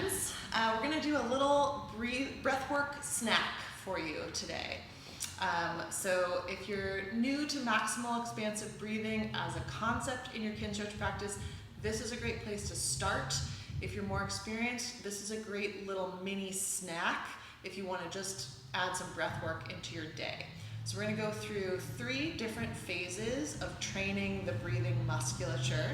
friends. We're going to do a little breathwork snack for you today. So if you're new to maximal expansive breathing as a concept in your Kinstretch practice, this is a great place to start. If you're more experienced, this is a great little mini snack if you want to just add some breath work into your day. So we're going to go through 3 different phases of training the breathing musculature.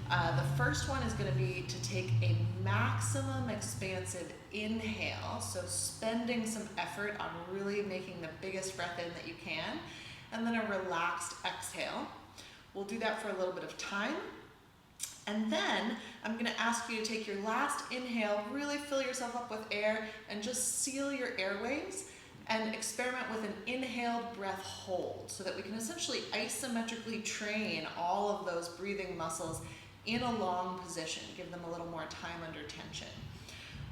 The first one is going to be to take a maximum expansive inhale, so spending some effort on really making the biggest breath in that you can, and then a relaxed exhale. We'll do that for a little bit of time. And then I'm going to ask you to take your last inhale, really fill yourself up with air, and just seal your airways and experiment with an inhaled breath hold so that we can essentially isometrically train all of those breathing muscles in a long position, give them a little more time under tension.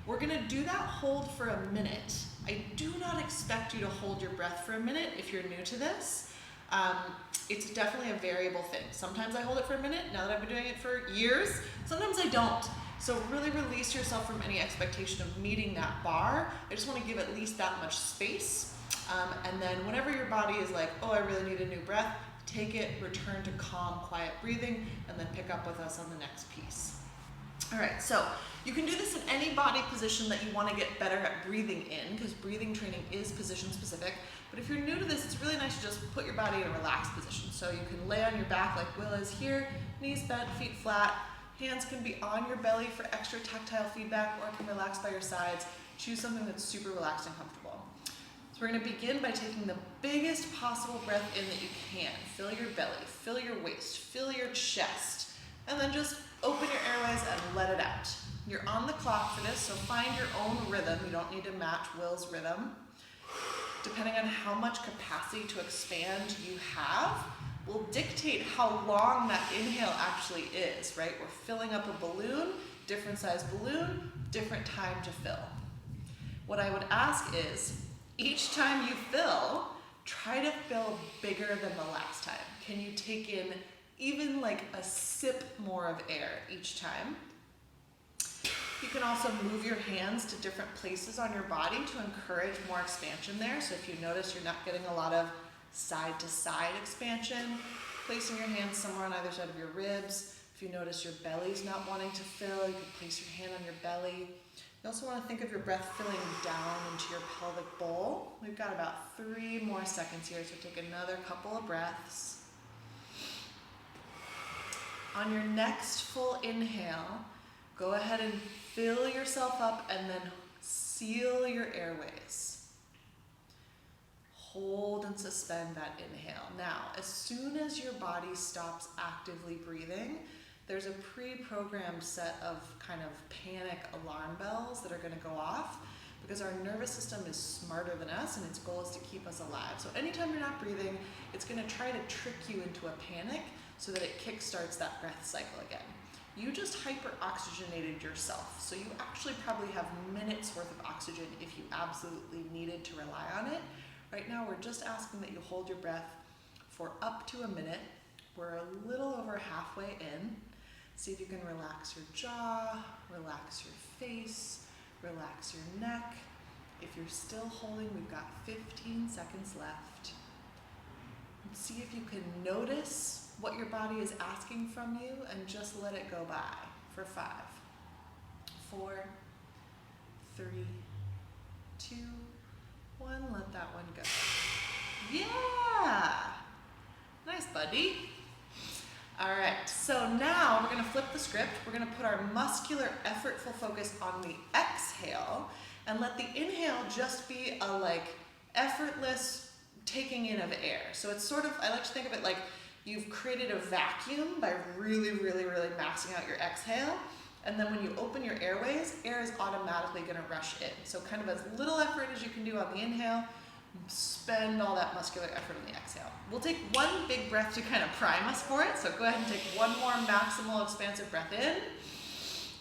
We're going to do that hold for a minute. I do not expect you to hold your breath for a minute if you're new to this. It's definitely a variable thing. Sometimes I hold it for a minute, now that I've been doing it for years. Sometimes I don't. So really release yourself from any expectation of meeting that bar. I just want to give at least that much space. And then whenever your body is like, oh, I really need a new breath, take it, return to calm, quiet breathing, and then pick up with us on the next piece. All right, so you can do this in any body position that you want to get better at breathing in, because breathing training is position specific. But if you're new to this, it's really nice to just put your body in a relaxed position. So you can lay on your back like Will is here, knees bent, feet flat. Hands can be on your belly for extra tactile feedback, or can relax by your sides. Choose something that's super relaxed and comfortable. So we're going to begin by taking the biggest possible breath in that you can. Fill your belly, fill your waist, fill your chest, and then just open your airways and let it out. You're on the clock for this, so find your own rhythm. You don't need to match Will's rhythm. Depending on how much capacity to expand you have, will dictate how long that inhale actually is, right? We're filling up a balloon, different size balloon, different time to fill. What I would ask is, each time you fill, try to fill bigger than the last time. Can you take in even like a sip more of air each time? You can also move your hands to different places on your body to encourage more expansion there. So if you notice you're not getting a lot of side to side expansion, placing your hands somewhere on either side of your ribs. If you notice your belly's not wanting to fill, you can place your hand on your belly. You also want to think of your breath filling down into your pelvic bowl. We've got about 3 more seconds here, so take another couple of breaths. On your next full inhale, go ahead and fill yourself up and then seal your airways. Hold and suspend that inhale. Now, as soon as your body stops actively breathing, there's a pre-programmed set of kind of panic alarm bells that are going to go off because our nervous system is smarter than us and its goal is to keep us alive. So anytime you're not breathing, it's going to try to trick you into a panic so that it kickstarts that breath cycle again. You just hyper-oxygenated yourself, so you actually probably have minutes worth of oxygen if you absolutely needed to rely on it. Right now, we're just asking that you hold your breath for up to a minute. We're a little over halfway in. See if you can relax your jaw, relax your face, relax your neck. If you're still holding, we've got 15 seconds left. And see if you can notice what your body is asking from you and just let it go by for 5, 4, 3, 2, 1, let that one go. Yeah! Nice, buddy. All right, so now we're gonna flip the script. We're gonna put our muscular, effortful focus on the exhale and let the inhale just be a like effortless taking in of air. So it's sort of, I like to think of it like you've created a vacuum by really, really, really maxing out your exhale. And then when you open your airways, air is automatically going to rush in. So kind of as little effort as you can do on the inhale, spend all that muscular effort on the exhale. We'll take one big breath to kind of prime us for it. So go ahead and take one more maximal expansive breath in.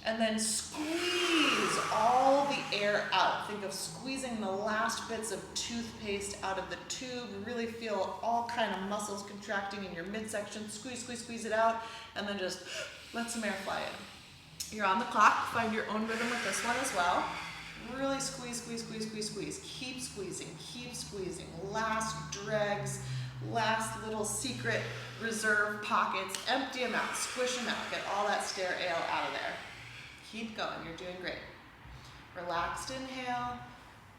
And then squeeze all the air out. Think of squeezing the last bits of toothpaste out of the tube. Really feel all kind of muscles contracting in your midsection. Squeeze, squeeze, squeeze it out. And then just let some air fly in. You're on the clock. Find your own rhythm with this one as well. Really squeeze, squeeze, squeeze, squeeze, squeeze. Keep squeezing, keep squeezing. Last dregs, last little secret reserve pockets. Empty them out, squish them out. Get all that stale air out of there. Keep going, you're doing great. Relaxed inhale,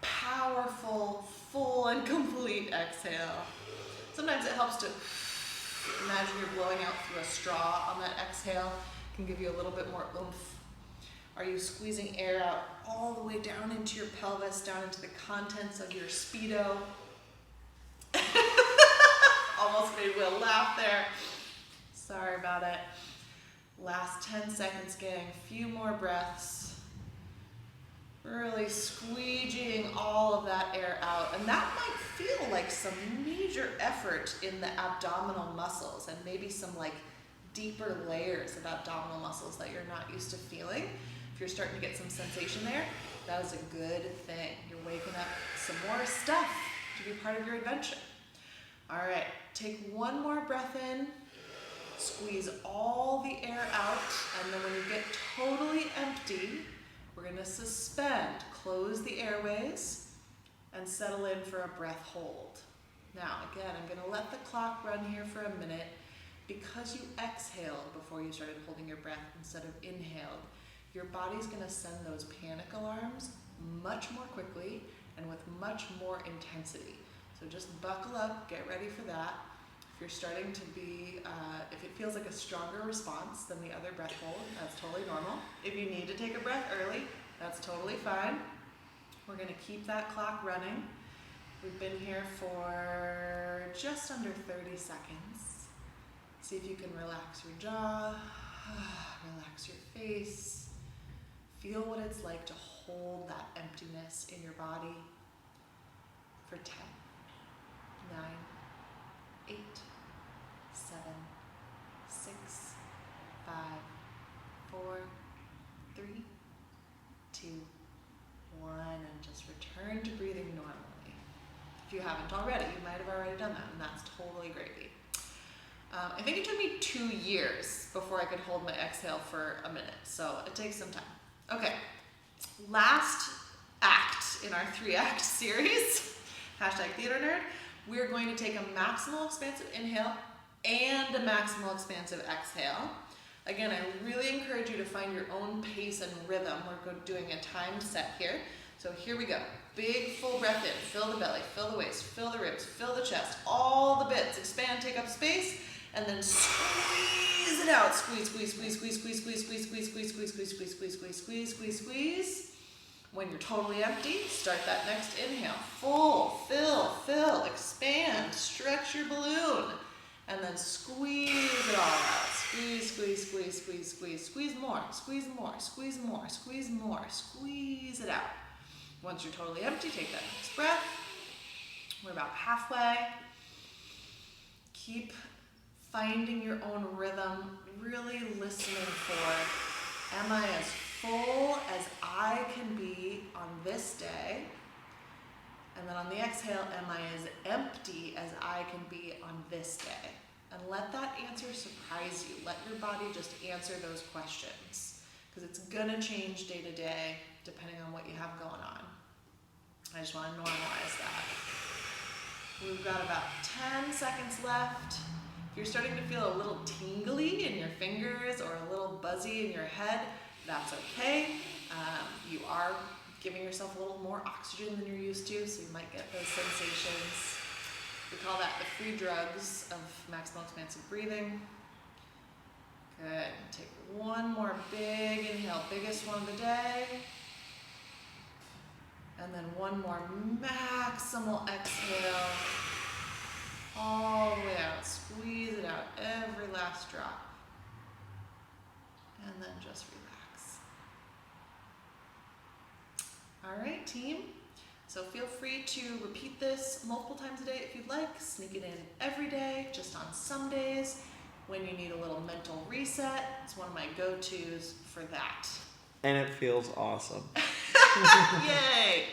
powerful, full and complete exhale. Sometimes it helps to imagine you're blowing out through a straw on that exhale. It can give you a little bit more oomph. Are you squeezing air out all the way down into your pelvis, down into the contents of your Speedo? Almost made Will laugh there. Sorry about it. Last 10 seconds, gang. A few more breaths. Really squeegeeing all of that air out. And that might feel like some major effort in the abdominal muscles and maybe some like deeper layers of abdominal muscles that you're not used to feeling. If you're starting to get some sensation there, that is a good thing. You're waking up some more stuff to be part of your adventure. All right, take one more breath in, squeeze all the air out, and then when you get totally empty, we're gonna suspend, close the airways, and settle in for a breath hold. Now, again, I'm gonna let the clock run here for a minute. Because you exhaled before you started holding your breath instead of inhaled, your body's gonna send those panic alarms much more quickly and with much more intensity. So just buckle up, get ready for that. If you're starting to be, if it feels like a stronger response than the other breath hold, that's totally normal. If you need to take a breath early, that's totally fine. We're gonna keep that clock running. We've been here for just under 30 seconds. See if you can relax your jaw, relax your face. Feel what it's like to hold that emptiness in your body for 10, 9, 8, 7, 6, 5, 4, 3, 2, 1, and just return to breathing normally. If you haven't already, you might have already done that, and that's totally gravy. I think it took me 2 years before I could hold my exhale for a minute, so it takes some time. Okay, last act in our 3-act series, #TheaterNerd, we're going to take a maximal expansive inhale and a maximal expansive exhale. Again, I really encourage you to find your own pace and rhythm. We're doing a timed set here. So here we go. Big full breath in, fill the belly, fill the waist, fill the ribs, fill the chest, all the bits, expand, take up space, and then squeeze it out. Squeeze, squeeze, squeeze, squeeze, squeeze, squeeze, squeeze, squeeze, squeeze, squeeze, squeeze, squeeze, squeeze, squeeze, squeeze, squeeze, squeeze. When you're totally empty, start that next inhale. Full, fill, fill, expand, stretch your balloon, and then squeeze it all out. Squeeze, squeeze, squeeze, squeeze, squeeze, squeeze more, squeeze more, squeeze more, squeeze more, squeeze it out. Once you're totally empty, take that next breath. We're about halfway. Keep finding your own rhythm, really listening for, am I as full as I can be on this day? And then on the exhale, am I as empty as I can be on this day? And let that answer surprise you. Let your body just answer those questions, because it's gonna change day to day depending on what you have going on. I just want to normalize that. We've got about 10 seconds left. If you're starting to feel a little tingly in your fingers or a little buzzy in your head, that's okay. You are giving yourself a little more oxygen than you're used to, so you might get those sensations. We call that the free drugs of maximal expansive breathing. Good. Take one more big inhale, biggest one of the day. And then one more maximal exhale. All the way out. Squeeze it out, every last drop. And then just relax. All right, team. So feel free to repeat this multiple times a day if you'd like. Sneak it in every day, just on some days when you need a little mental reset. It's one of my go-tos for that. And it feels awesome. Yay!